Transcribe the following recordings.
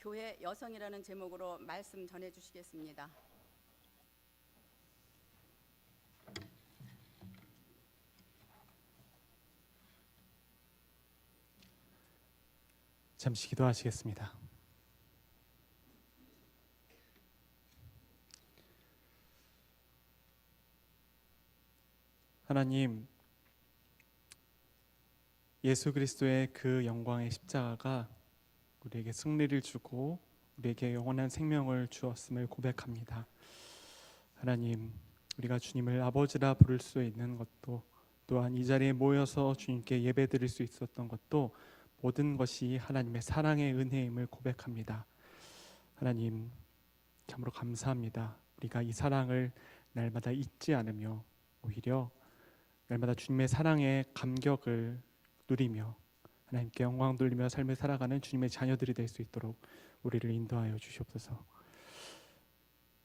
교회 여성이라는 제목으로 말씀 전해 주시겠습니다. 잠시 기도하시겠습니다. 하나님, 예수 그리스도의 그 영광의 십자가가 우리에게 승리를 주고 우리에게 영원한 생명을 주었음을 고백합니다. 하나님, 우리가 주님을 아버지라 부를 수 있는 것도, 또한 이 자리에 모여서 주님께 예배드릴 수 있었던 것도 모든 것이 하나님의 사랑의 은혜임을 고백합니다. 하나님, 참으로 감사합니다. 우리가 이 사랑을 날마다 잊지 않으며 오히려 날마다 주님의 사랑의 감격을 누리며 하나님께 영광 돌리며 삶을 살아가는 주님의 자녀들이 될 수 있도록 우리를 인도하여 주시옵소서.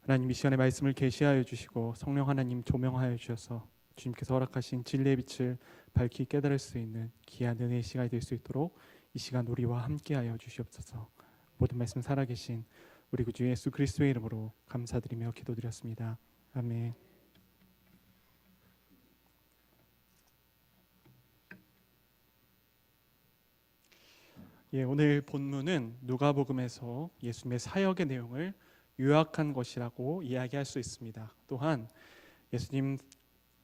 하나님, 이 시간에 말씀을 계시하여 주시고 성령 하나님 조명하여 주셔서 주님께서 허락하신 진리의 빛을 밝히 깨달을 수 있는 귀한 은혜의 시간이 될 수 있도록 이 시간 우리와 함께하여 주시옵소서. 모든 말씀 살아계신 우리 구주 예수 그리스도의 이름으로 감사드리며 기도드렸습니다. 아멘. 오늘 본문은 누가복음에서 예수님의 사역의 내용을 요약한 것이라고 이야기할 수 있습니다. 또한 예수님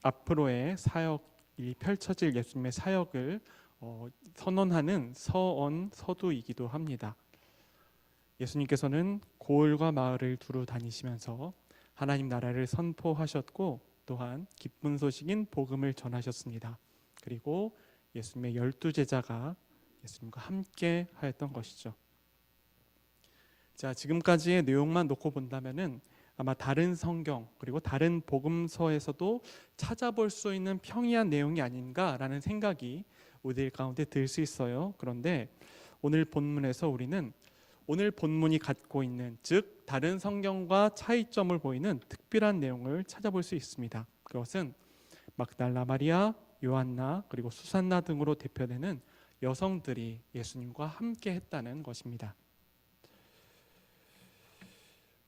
앞으로의 사역이 펼쳐질 예수님의 사역을 선언하는 서두이기도 합니다. 예수님께서는 고을과 마을을 두루 다니시면서 하나님 나라를 선포하셨고 또한 기쁜 소식인 복음을 전하셨습니다. 그리고 예수님의 12제자가 예수님과 함께 하였던 것이죠. 자, 지금까지의 내용만 놓고 본다면은 아마 다른 성경 그리고 다른 복음서에서도 찾아볼 수 있는 평이한 내용이 아닌가라는 생각이 우리들 가운데 들 수 있어요. 그런데 오늘 본문에서 우리는 오늘 본문이 갖고 있는, 즉 다른 성경과 차이점을 보이는 특별한 내용을 찾아볼 수 있습니다. 그것은 막달라 마리아, 요한나 그리고 수산나 등으로 대표되는 여성들이 예수님과 함께 했다는 것입니다.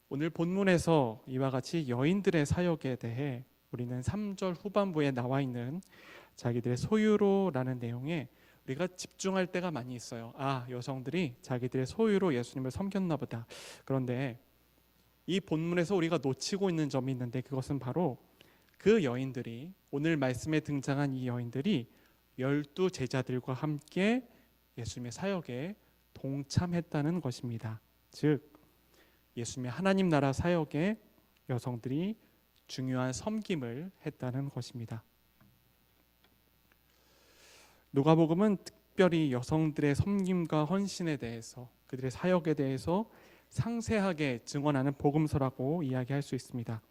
오늘 본문에서 이와 같이 여인들의 사역에 대해 우리는 3절 후반부에 나와 있는 자기들의 소유로라는 내용에 우리가 집중할 때가 많이 있어요. 여성들이 자기들의 소유로 예수님을 섬겼나 보다. 그런데 이 본문에서 우리가 놓치고 있는 점이 있는데, 그것은 바로 그 여인들이, 오늘 말씀에 등장한 이 여인들이 12제자들과 함께 예수님의 사역에 동참했다는 것입니다. 즉 예수님의 하나님 나라 사역에 여성들이 중요한 섬김을 했다는 것입니다. 누가복음은 특별히 여성들의 섬김과 헌신에 대해서, 그들의 사역에 대해서 상세하게 증언하는 복음서라고 이야기할 수 있습니다.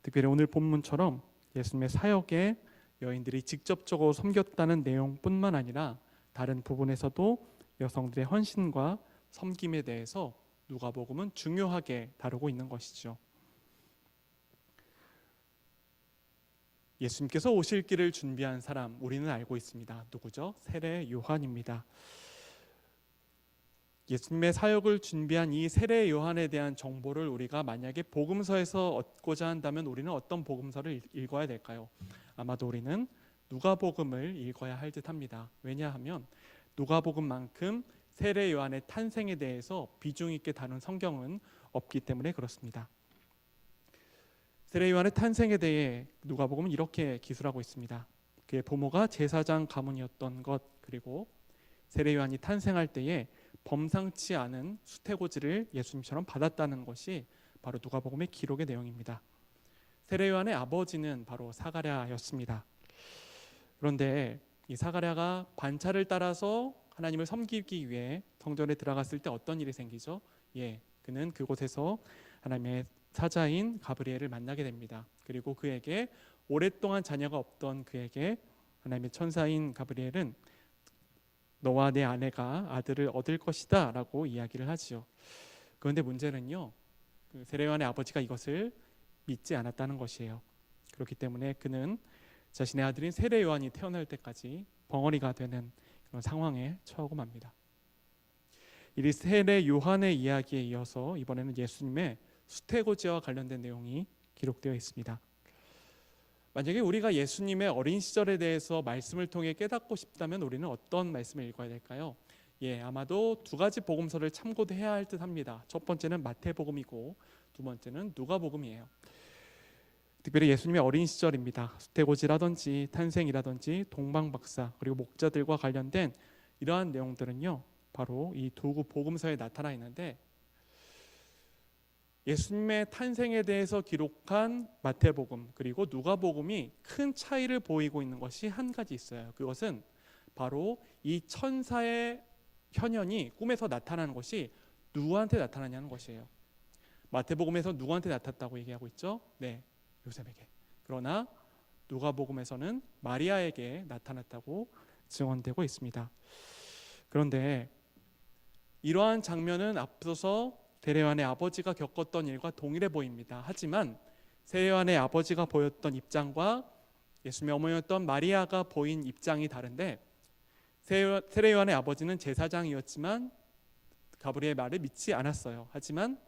특별히 오늘 본문처럼 예수님의 사역에 여인들이 직접적으로 섬겼다는 내용뿐만 아니라 다른 부분에서도 여성들의 헌신과 섬김에 대해서 누가복음은 중요하게 다루고 있는 것이죠. 예수님께서 오실 길을 준비한 사람, 우리는 알고 있습니다. 누구죠? 세례 요한입니다. 예수님의 사역을 준비한 이 세례 요한에 대한 정보를 우리가 만약에 복음서에서 얻고자 한다면 우리는 어떤 복음서를 읽어야 될까요? 아마도 우리는 누가복음을 읽어야 할 듯합니다. 왜냐하면 누가복음만큼 세례 요한의 탄생에 대해서 비중 있게 다룬 성경은 없기 때문에 그렇습니다. 세례 요한의 탄생에 대해 누가복음은 이렇게 기술하고 있습니다. 그의 부모가 제사장 가문이었던 것, 그리고 세례 요한이 탄생할 때에 범상치 않은 수태고지를 예수님처럼 받았다는 것이 바로 누가복음의 기록의 내용입니다. 세례 요한의 아버지는 바로 사가랴였습니다. 그런데 이 사가랴가 반차를 따라서 하나님을 섬기기 위해 성전에 들어갔을 때 어떤 일이 생기죠? 그는 그곳에서 하나님의 사자인 가브리엘을 만나게 됩니다. 그리고 그에게 오랫동안 자녀가 없던 그에게 하나님의 천사인 가브리엘은 너와 내 아내가 아들을 얻을 것이다 라고 이야기를 하지요. 그런데 문제는요, 그 세례 요한의 아버지가 이것을 믿지 않았다는 것이에요. 그렇기 때문에 그는 자신의 아들인 세례 요한이 태어날 때까지 벙어리가 되는 그런 상황에 처하고 맙니다. 이 세례 요한의 이야기에 이어서 이번에는 예수님의 수태고지와 관련된 내용이 기록되어 있습니다. 만약에 우리가 예수님의 어린 시절에 대해서 말씀을 통해 깨닫고 싶다면 우리는 어떤 말씀을 읽어야 될까요? 아마도 두 가지 복음서를 참고해야 할 듯합니다. 첫 번째는 마태복음이고 두 번째는 누가복음이에요. 특별히 예수님의 어린 시절입니다. 수태고지라든지 탄생이라든지 동방박사 그리고 목자들과 관련된 이러한 내용들은요, 바로 이 두 복음서에 나타나 있는데, 예수님의 탄생에 대해서 기록한 마태복음 그리고 누가복음이 큰 차이를 보이고 있는 것이 한 가지 있어요. 그것은 바로 이 천사의 현현이 꿈에서 나타나는 것이 누구한테 나타나냐는 것이에요. 마태복음에서 누구한테 나타났다고 얘기하고 있죠? 요셉에게. 그러나 누가복음에서는 마리아에게 나타났다고 증언되고 있습니다. 그런데 이러한 장면은 앞서서 세례요한의 아버지가 겪었던 일과 동일해 보입니다. 하지만 세례요한의 아버지가 보였던 입장과 예수님의 어머니였던 마리아가 보인 입장이 다른데, 세례요한의 아버지는 제사장이었지만 가브리엘의 말을 믿지 않았어요. 하지만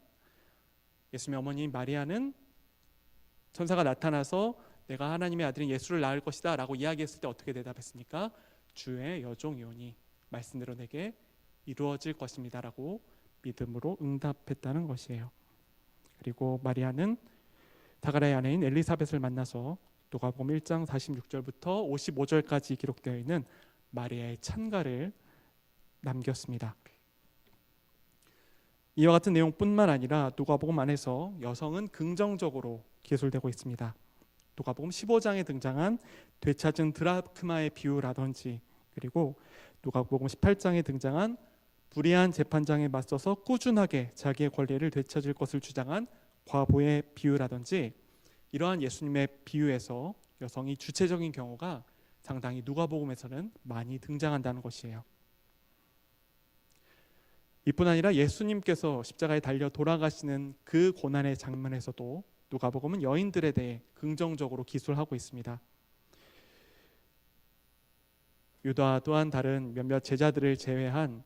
예수님의 어머니 마리아는 천사가 나타나서 내가 하나님의 아들인 예수를 낳을 것이다 라고 이야기했을 때 어떻게 대답했습니까? 주의 여종이오니 말씀대로 내게 이루어질 것입니다 라고 믿음으로 응답했다는 것이에요. 그리고 마리아는 다가라의 아내인 엘리사벳을 만나서 누가복음 1장 46절부터 55절까지 기록되어 있는 마리아의 찬가를 남겼습니다. 이와 같은 내용뿐만 아니라 누가복음 안에서 여성은 긍정적으로 기술되고 있습니다. 누가복음 15장에 등장한 되찾은 드라크마의 비유라든지, 그리고 누가복음 18장에 등장한 불의한 재판장에 맞서서 꾸준하게 자기의 권리를 되찾을 것을 주장한 과부의 비유라든지, 이러한 예수님의 비유에서 여성이 주체적인 경우가 상당히 누가복음에서는 많이 등장한다는 것이에요. 이뿐 아니라 예수님께서 십자가에 달려 돌아가시는 그 고난의 장면에서도 누가복음은 여인들에 대해 긍정적으로 기술하고 있습니다. 유다 또한 다른 몇몇 제자들을 제외한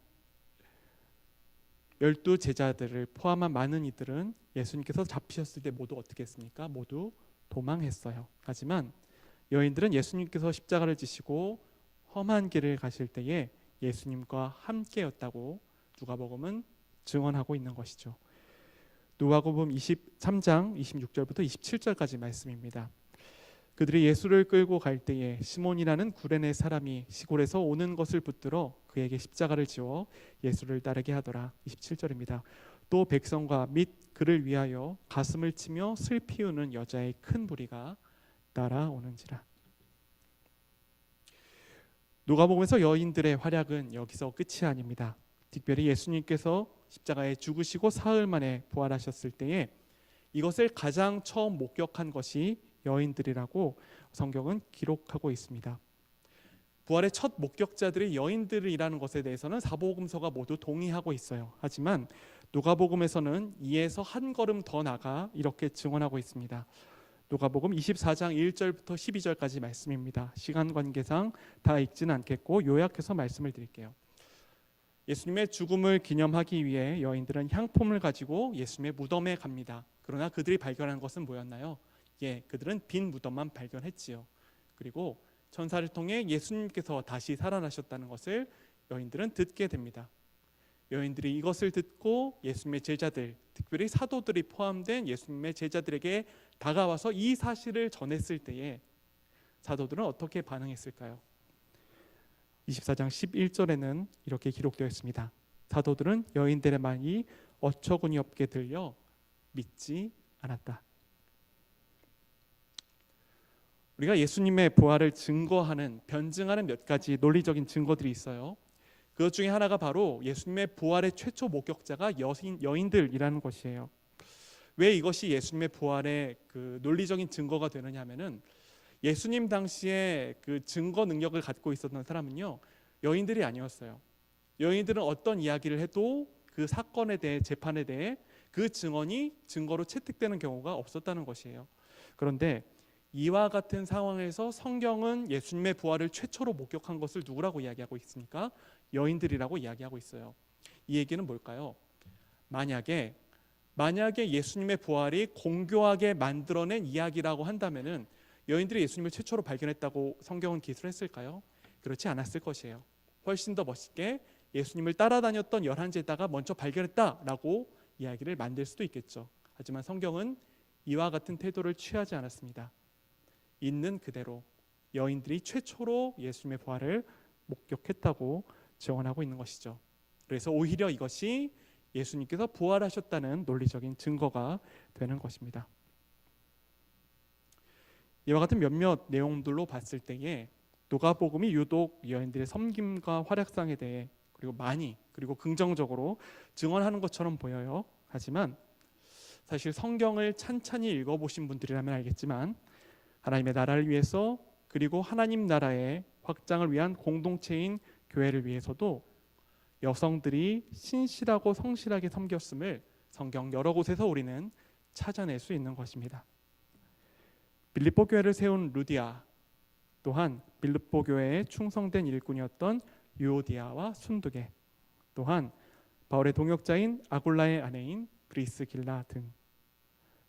12제자들을 포함한 많은 이들은 예수님께서 잡히셨을 때 모두 어떻게 했습니까? 모두 도망했어요. 하지만 여인들은 예수님께서 십자가를 지시고 험한 길을 가실 때에 예수님과 함께였다고 누가복음은 증언하고 있는 것이죠. 누가복음 23장 26절부터 27절까지 말씀입니다. 그들이 예수를 끌고 갈 때에 시몬이라는 구레네 사람이 시골에서 오는 것을 붙들어 그에게 십자가를 지워 예수를 따르게 하더라. 27절입니다. 또 백성과 및 그를 위하여 가슴을 치며 슬피 우는 여자의 큰 무리가 따라오는지라. 누가복음에서 여인들의 활약은 여기서 끝이 아닙니다. 특별히 예수님께서 십자가에 죽으시고 사흘 만에 부활하셨을 때에 이것을 가장 처음 목격한 것이 여인들이라고 성경은 기록하고 있습니다. 부활의 첫 목격자들이 여인들이라는 것에 대해서는 사복음서가 모두 동의하고 있어요. 하지만 누가복음에서는 이에서 한 걸음 더 나가 이렇게 증언하고 있습니다. 누가복음 24장 1절부터 12절까지 말씀입니다. 시간 관계상 다 읽지는 않겠고 요약해서 말씀을 드릴게요. 예수님의 죽음을 기념하기 위해 여인들은 향품을 가지고 예수님의 무덤에 갑니다. 그러나 그들이 발견한 것은 뭐였나요? 그들은 빈 무덤만 발견했지요. 그리고 천사를 통해 예수님께서 다시 살아나셨다는 것을 여인들은 듣게 됩니다. 여인들이 이것을 듣고 예수님의 제자들, 특별히 사도들이 포함된 예수님의 제자들에게 다가와서 이 사실을 전했을 때에 사도들은 어떻게 반응했을까요? 24장 11절에는 이렇게 기록되어 있습니다. 사도들은 여인들의 말이 어처구니 없게 들려 믿지 않았다. 우리가 예수님의 부활을 증거하는, 변증하는 몇 가지 논리적인 증거들이 있어요. 그것 중에 하나가 바로 예수님의 부활의 최초 목격자가 여인들이라는 것이에요. 왜 이것이 예수님의 부활의 그 논리적인 증거가 되느냐 하면은 예수님 당시에 그 증거 능력을 갖고 있었던 사람은요, 여인들이 아니었어요. 여인들은 어떤 이야기를 해도 그 사건에 대해, 재판에 대해 그 증언이 증거로 채택되는 경우가 없었다는 것이에요. 그런데 이와 같은 상황에서 성경은 예수님의 부활을 최초로 목격한 것을 누구라고 이야기하고 있습니까? 여인들이라고 이야기하고 있어요. 이 얘기는 뭘까요? 만약에 예수님의 부활이 공교하게 만들어낸 이야기라고 한다면은 여인들이 예수님을 최초로 발견했다고 성경은 기술했을까요? 그렇지 않았을 것이에요. 훨씬 더 멋있게 예수님을 따라다녔던 11제자가 먼저 발견했다라고 이야기를 만들 수도 있겠죠. 하지만 성경은 이와 같은 태도를 취하지 않았습니다. 있는 그대로 여인들이 최초로 예수님의 부활을 목격했다고 증언하고 있는 것이죠. 그래서 오히려 이것이 예수님께서 부활하셨다는 논리적인 증거가 되는 것입니다. 이와 같은 몇몇 내용들로 봤을 때에 누가복음이 유독 여인들의 섬김과 활약상에 대해 그리고 많이 그리고 긍정적으로 증언하는 것처럼 보여요. 하지만 사실 성경을 찬찬히 읽어보신 분들이라면 알겠지만 하나님의 나라를 위해서 그리고 하나님 나라의 확장을 위한 공동체인 교회를 위해서도 여성들이 신실하고 성실하게 섬겼음을 성경 여러 곳에서 우리는 찾아낼 수 있는 것입니다. 빌립보 교회를 세운 루디아, 또한 빌립보 교회에 충성된 일꾼이었던 유오디아와 순두계, 또한 바울의 동역자인 아굴라의 아내인 브리스길라 등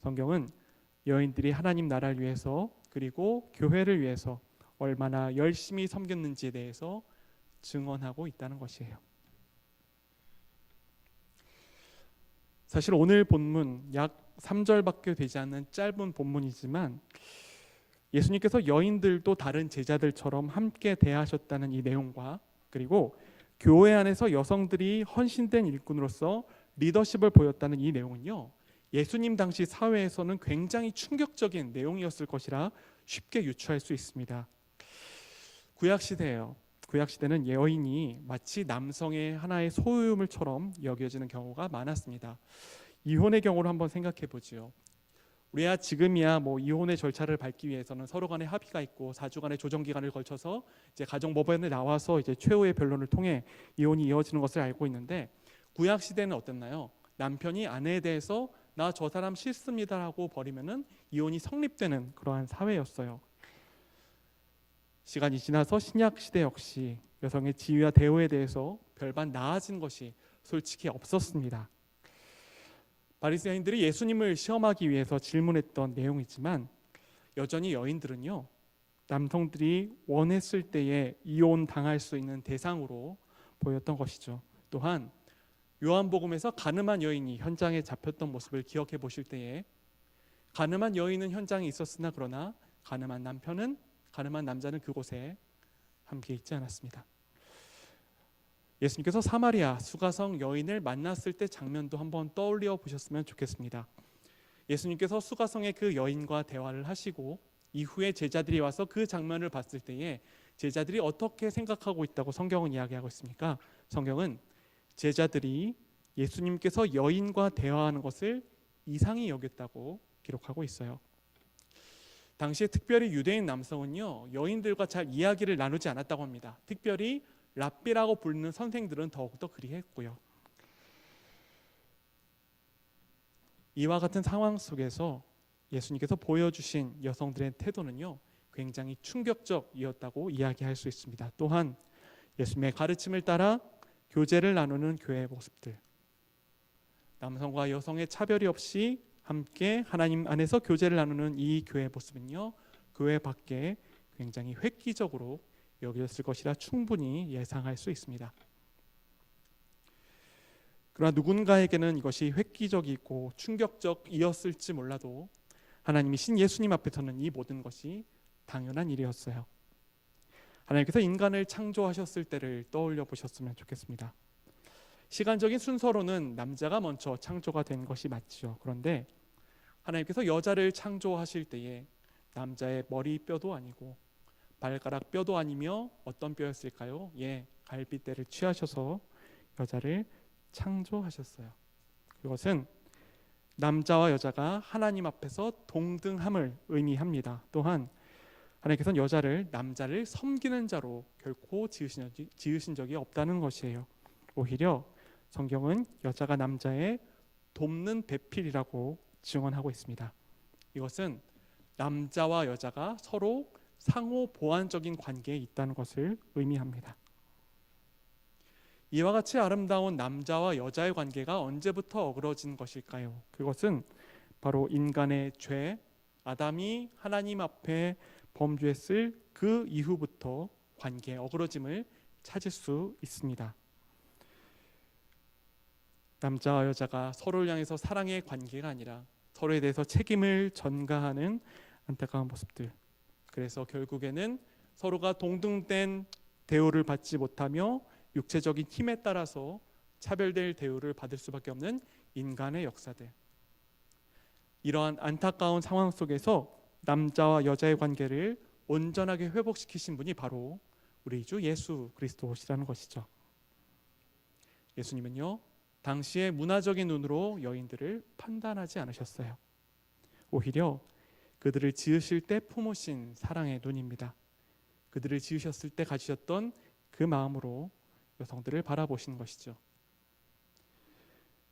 성경은 여인들이 하나님 나라를 위해서 그리고 교회를 위해서 얼마나 열심히 섬겼는지에 대해서 증언하고 있다는 것이에요. 사실 오늘 본문 약 3절밖에 되지 않는 짧은 본문이지만 예수님께서 여인들도 다른 제자들처럼 함께 대하셨다는 이 내용과 그리고 교회 안에서 여성들이 헌신된 일꾼으로서 리더십을 보였다는 이 내용은요, 예수님 당시 사회에서는 굉장히 충격적인 내용이었을 것이라 쉽게 유추할 수 있습니다. 구약시대예요. 구약시대는 여인이 마치 남성의 하나의 소유물처럼 여겨지는 경우가 많았습니다. 이혼의 경우를 한번 생각해 보지요. 우리야 지금이야 이혼의 절차를 밟기 위해서는 서로 간에 합의가 있고 4주간의 조정 기간을 걸쳐서 이제 가정법원에 나와서 이제 최후의 변론을 통해 이혼이 이어지는 것을 알고 있는데, 구약 시대는 어땠나요? 남편이 아내에 대해서 나 저 사람 싫습니다라고 버리면은 이혼이 성립되는 그러한 사회였어요. 시간이 지나서 신약 시대 역시 여성의 지위와 대우에 대해서 별반 나아진 것이 솔직히 없었습니다. 바리새인들이 예수님을 시험하기 위해서 질문했던 내용이지만 여전히 여인들은요, 남성들이 원했을 때에 이혼 당할 수 있는 대상으로 보였던 것이죠. 또한 요한복음에서 가늠한 여인이 현장에 잡혔던 모습을 기억해 보실 때에 가늠한 여인은 현장에 있었으나 그러나 가늠한 남자는 그곳에 함께 있지 않았습니다. 예수님께서 사마리아 수가성 여인을 만났을 때 장면도 한번 떠올려 보셨으면 좋겠습니다. 예수님께서 수가성의 그 여인과 대화를 하시고 이후에 제자들이 와서 그 장면을 봤을 때에 제자들이 어떻게 생각하고 있다고 성경은 이야기하고 있습니까? 성경은 제자들이 예수님께서 여인과 대화하는 것을 이상히 여겼다고 기록하고 있어요. 당시에 특별히 유대인 남성은요, 여인들과 잘 이야기를 나누지 않았다고 합니다. 특별히 랍비라고 부르는 선생들은 더욱더 그리했고요. 이와 같은 상황 속에서 예수님께서 보여주신 여성들의 태도는요, 굉장히 충격적이었다고 이야기할 수 있습니다. 또한 예수님의 가르침을 따라 교제를 나누는 교회의 모습들, 남성과 여성의 차별이 없이 함께 하나님 안에서 교제를 나누는 이 교회의 모습은요, 교회 밖에 굉장히 획기적으로 여겨졌을 것이라 충분히 예상할 수 있습니다. 그러나 누군가에게는 이것이 획기적이고 충격적이었을지 몰라도 하나님이신 예수님 앞에서는 이 모든 것이 당연한 일이었어요. 하나님께서 인간을 창조하셨을 때를 떠올려 보셨으면 좋겠습니다. 시간적인 순서로는 남자가 먼저 창조가 된 것이 맞죠. 그런데 하나님께서 여자를 창조하실 때에 남자의 머리뼈도 아니고 발가락 뼈도 아니며 어떤 뼈였을까요? 갈비뼈를 취하셔서 여자를 창조하셨어요. 그것은 남자와 여자가 하나님 앞에서 동등함을 의미합니다. 또한 하나님께서는 여자를 남자를 섬기는 자로 결코 지으신 적이 없다는 것이에요. 오히려 성경은 여자가 남자의 돕는 배필이라고 증언하고 있습니다. 이것은 남자와 여자가 서로 상호 보완적인 관계에 있다는 것을 의미합니다. 이와 같이 아름다운 남자와 여자의 관계가 언제부터 어그러진 것일까요? 그것은 바로 인간의 죄, 아담이 하나님 앞에 범죄했을 그 이후부터 관계의 어그러짐을 찾을 수 있습니다. 남자와 여자가 서로를 향해서 사랑의 관계가 아니라 서로에 대해서 책임을 전가하는 안타까운 모습들. 그래서 결국에는 서로가 동등된 대우를 받지 못하며 육체적인 힘에 따라서 차별될 대우를 받을 수밖에 없는 인간의 역사들. 이러한 안타까운 상황 속에서 남자와 여자의 관계를 온전하게 회복시키신 분이 바로 우리 주 예수 그리스도시라는 것이죠. 예수님은요, 당시의 문화적인 눈으로 여인들을 판단하지 않으셨어요. 오히려 그들을 지으실 때 품으신 사랑의 눈입니다. 그들을 지으셨을 때 가지셨던 그 마음으로 여성들을 바라보신 것이죠.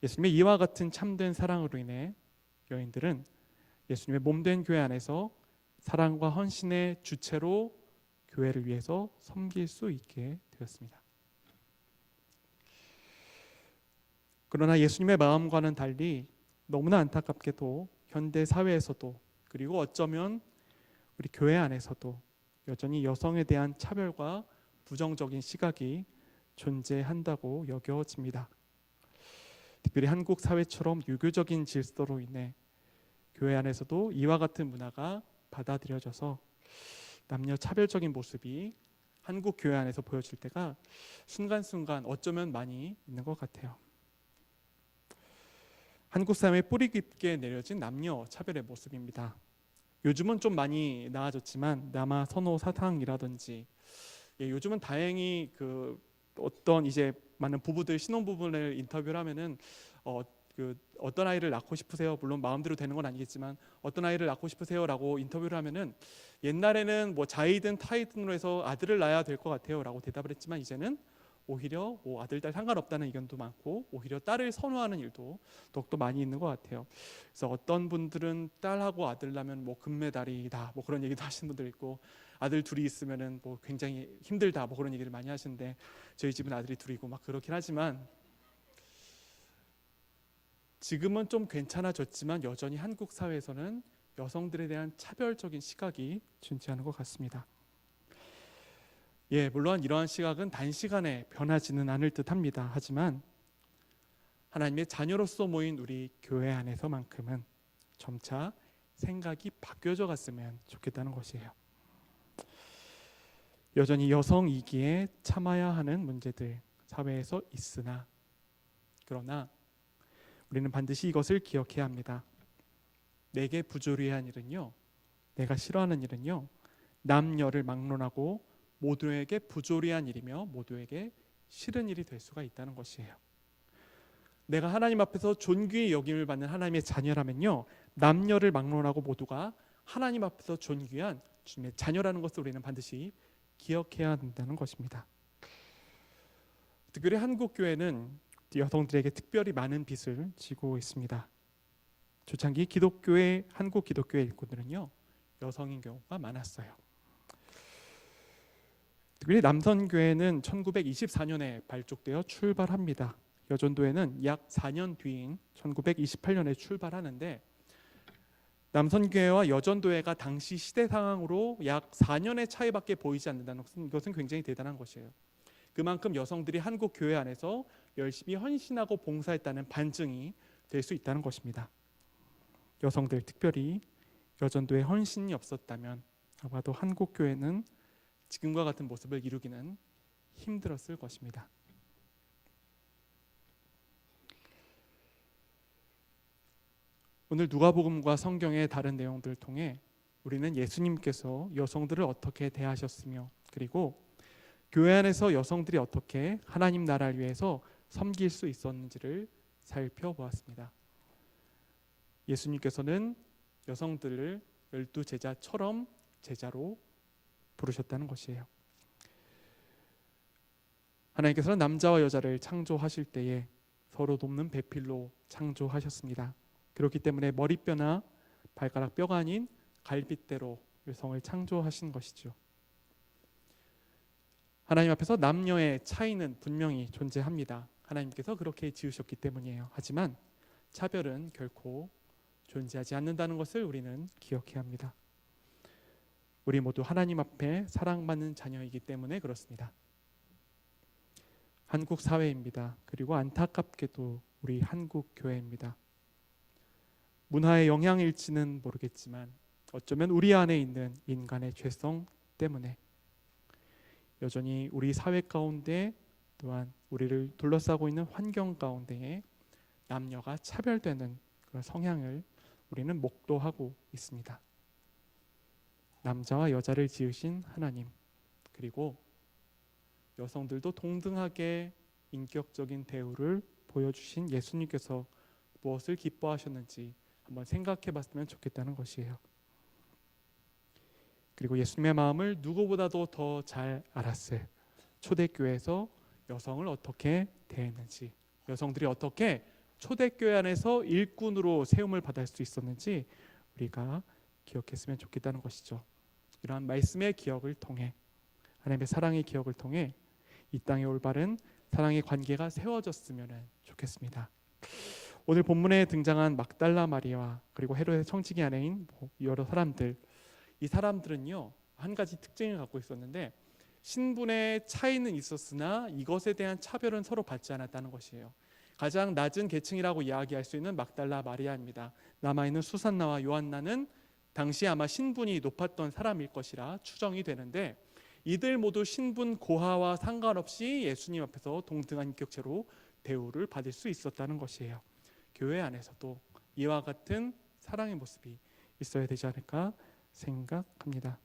예수님의 이와 같은 참된 사랑으로 인해 여인들은 예수님의 몸된 교회 안에서 사랑과 헌신의 주체로 교회를 위해서 섬길 수 있게 되었습니다. 그러나 예수님의 마음과는 달리 너무나 안타깝게도 현대 사회에서도, 그리고 어쩌면 우리 교회 안에서도 여전히 여성에 대한 차별과 부정적인 시각이 존재한다고 여겨집니다. 특별히 한국 사회처럼 유교적인 질서로 인해 교회 안에서도 이와 같은 문화가 받아들여져서 남녀 차별적인 모습이 한국 교회 안에서 보여질 때가 순간순간 어쩌면 많이 있는 것 같아요. 한국 사회에 뿌리 깊게 내려진 남녀 차별의 모습입니다. 요즘은 좀 많이 나아졌지만 남아 선호 사상이라든지, 요즘은 다행히 어떤 이제 많은 부부들, 신혼부부를 인터뷰를 하면은 어떤 아이를 낳고 싶으세요? 물론 마음대로 되는 건 아니겠지만 어떤 아이를 낳고 싶으세요라고 인터뷰를 하면은 옛날에는 뭐 자이든 타이든으로 해서 아들을 낳아야 될 것 같아요라고 대답을 했지만 이제는 오히려 뭐 아들 딸 상관없다는 의견도 많고 오히려 딸을 선호하는 일도 더욱더 많이 있는 것 같아요. 그래서 어떤 분들은 딸하고 아들 낳으면 뭐 금메달이다 뭐 그런 얘기도 하시는 분들 있고, 아들 둘이 있으면은 뭐 굉장히 힘들다 뭐 그런 얘기를 많이 하시는데, 저희 집은 아들이 둘이고 막 그렇긴 하지만 지금은 좀 괜찮아졌지만 여전히 한국 사회에서는 여성들에 대한 차별적인 시각이 존재하는 것 같습니다. 물론 이러한 시각은 단시간에 변하지는 않을 듯합니다. 하지만 하나님의 자녀로서 모인 우리 교회 안에서만큼은 점차 생각이 바뀌어져 갔으면 좋겠다는 것이에요. 여전히 여성이기에 참아야 하는 문제들 사회에서 있으나, 그러나 우리는 반드시 이것을 기억해야 합니다. 내게 부조리한 일은요, 내가 싫어하는 일은요, 남녀를 막론하고 모두에게 부조리한 일이며 모두에게 싫은 일이 될 수가 있다는 것이에요. 내가 하나님 앞에서 존귀히 여김을 받는 하나님의 자녀라면요, 남녀를 막론하고 모두가 하나님 앞에서 존귀한 주님의 자녀라는 것을 우리는 반드시 기억해야 한다는 것입니다. 특별히 한국 교회는 여성들에게 특별히 많은 빚을 지고 있습니다. 초창기 기독교의 한국 기독교의 일꾼들은요, 여성인 경우가 많았어요. 특별히 남선교회는 1924년에 발족되어 출발합니다. 여전도회는 약 4년 뒤인 1928년에 출발하는데, 남선교회와 여전도회가 당시 시대 상황으로 약 4년의 차이밖에 보이지 않는다는 것은 굉장히 대단한 것이에요. 그만큼 여성들이 한국 교회 안에서 열심히 헌신하고 봉사했다는 반증이 될 수 있다는 것입니다. 여성들, 특별히 여전도에 헌신이 없었다면 아마도 한국 교회는 지금과 같은 모습을 이루기는 힘들었을 것입니다. 오늘 누가복음과 성경의 다른 내용들을 통해 우리는 예수님께서 여성들을 어떻게 대하셨으며, 그리고 교회 안에서 여성들이 어떻게 하나님 나라를 위해서 섬길 수 있었는지를 살펴보았습니다. 예수님께서는 여성들을 12제자처럼 제자로 부르셨다는 것이에요. 하나님께서는 남자와 여자를 창조하실 때에 서로 돕는 배필로 창조하셨습니다. 그렇기 때문에 머리뼈나 발가락 뼈가 아닌 갈빗대로 여성을 창조하신 것이죠. 하나님 앞에서 남녀의 차이는 분명히 존재합니다. 하나님께서 그렇게 지으셨기 때문이에요. 하지만 차별은 결코 존재하지 않는다는 것을 우리는 기억해야 합니다. 우리 모두 하나님 앞에 사랑받는 자녀이기 때문에 그렇습니다. 한국 사회입니다. 그리고 안타깝게도 우리 한국 교회입니다. 문화의 영향일지는 모르겠지만 어쩌면 우리 안에 있는 인간의 죄성 때문에 여전히 우리 사회 가운데 또한 우리를 둘러싸고 있는 환경 가운데에 남녀가 차별되는 그런 성향을 우리는 목도하고 있습니다. 남자와 여자를 지으신 하나님, 그리고 여성들도 동등하게 인격적인 대우를 보여주신 예수님께서 무엇을 기뻐하셨는지 한번 생각해 봤으면 좋겠다는 것이에요. 그리고 예수님의 마음을 누구보다도 더 잘 알았어요. 초대교회에서 여성을 어떻게 대했는지, 여성들이 어떻게 초대교회 안에서 일꾼으로 세움을 받을 수 있었는지 우리가 기억했으면 좋겠다는 것이죠. 이러한 말씀의 기억을 통해, 하나님의 사랑의 기억을 통해 이 땅의 올바른 사랑의 관계가 세워졌으면 좋겠습니다. 오늘 본문에 등장한 막달라 마리아와 그리고 헤롯의 청지기 아내인 여러 사람들, 이 사람들은요 한 가지 특징을 갖고 있었는데 신분의 차이는 있었으나 이것에 대한 차별은 서로 받지 않았다는 것이에요. 가장 낮은 계층이라고 이야기할 수 있는 막달라 마리아입니다. 남아있는 수산나와 요한나는 당시 아마 신분이 높았던 사람일 것이라 추정이 되는데, 이들 모두 신분 고하와 상관없이 예수님 앞에서 동등한 인격체로 대우를 받을 수 있었다는 것이에요. 교회 안에서도 이와 같은 사랑의 모습이 있어야 되지 않을까 생각합니다.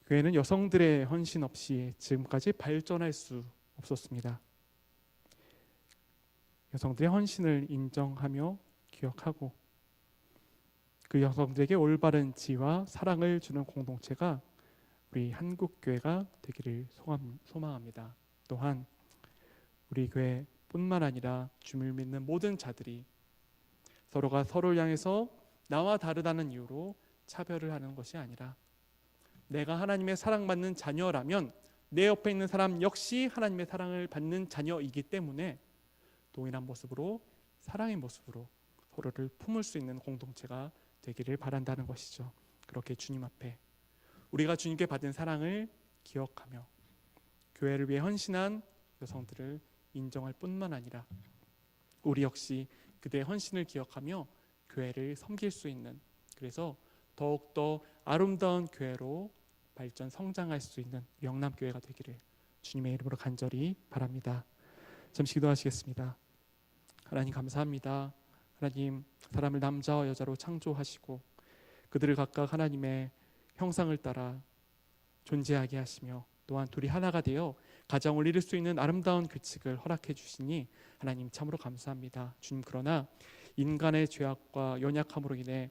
교회는 여성들의 헌신 없이 지금까지 발전할 수 없었습니다. 여성들의 헌신을 인정하며 기억하고 그 여성들에게 올바른 지혜와 사랑을 주는 공동체가 우리 한국교회가 되기를 소망합니다. 또한 우리 교회뿐만 아니라 주님을 믿는 모든 자들이 서로가 서로를 향해서 나와 다르다는 이유로 차별을 하는 것이 아니라, 내가 하나님의 사랑받는 자녀라면 내 옆에 있는 사람 역시 하나님의 사랑을 받는 자녀이기 때문에 동일한 모습으로, 사랑의 모습으로 서로를 품을 수 있는 공동체가 되기를 바란다는 것이죠. 그렇게 주님 앞에 우리가 주님께 받은 사랑을 기억하며 교회를 위해 헌신한 여성들을 인정할 뿐만 아니라 우리 역시 그들의 헌신을 기억하며 교회를 섬길 수 있는, 그래서 더욱더 아름다운 교회로 발전 성장할 수 있는 영남교회가 되기를 주님의 이름으로 간절히 바랍니다. 잠시 기도하시겠습니다. 하나님 감사합니다. 하나님, 사람을 남자와 여자로 창조하시고 그들을 각각 하나님의 형상을 따라 존재하게 하시며 또한 둘이 하나가 되어 가정을 이룰 수 있는 아름다운 규칙을 허락해 주시니 하나님 참으로 감사합니다. 주님, 그러나 인간의 죄악과 연약함으로 인해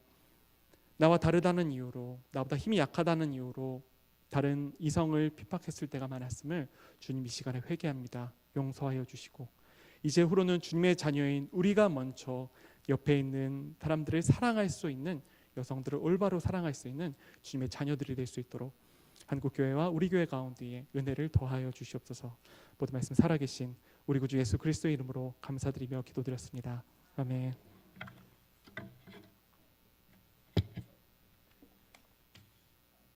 나와 다르다는 이유로, 나보다 힘이 약하다는 이유로 다른 이성을 핍박했을 때가 많았음을 주님 이 시간에 회개합니다. 용서하여 주시고 이제 후로는 주님의 자녀인 우리가 먼저 옆에 있는 사람들을 사랑할 수 있는, 여성들을 올바로 사랑할 수 있는 주님의 자녀들이 될 수 있도록 한국교회와 우리 교회 가운데에 은혜를 더하여 주시옵소서. 모든 말씀 살아계신 우리 구주 예수 그리스도의 이름으로 감사드리며 기도드렸습니다. 아멘.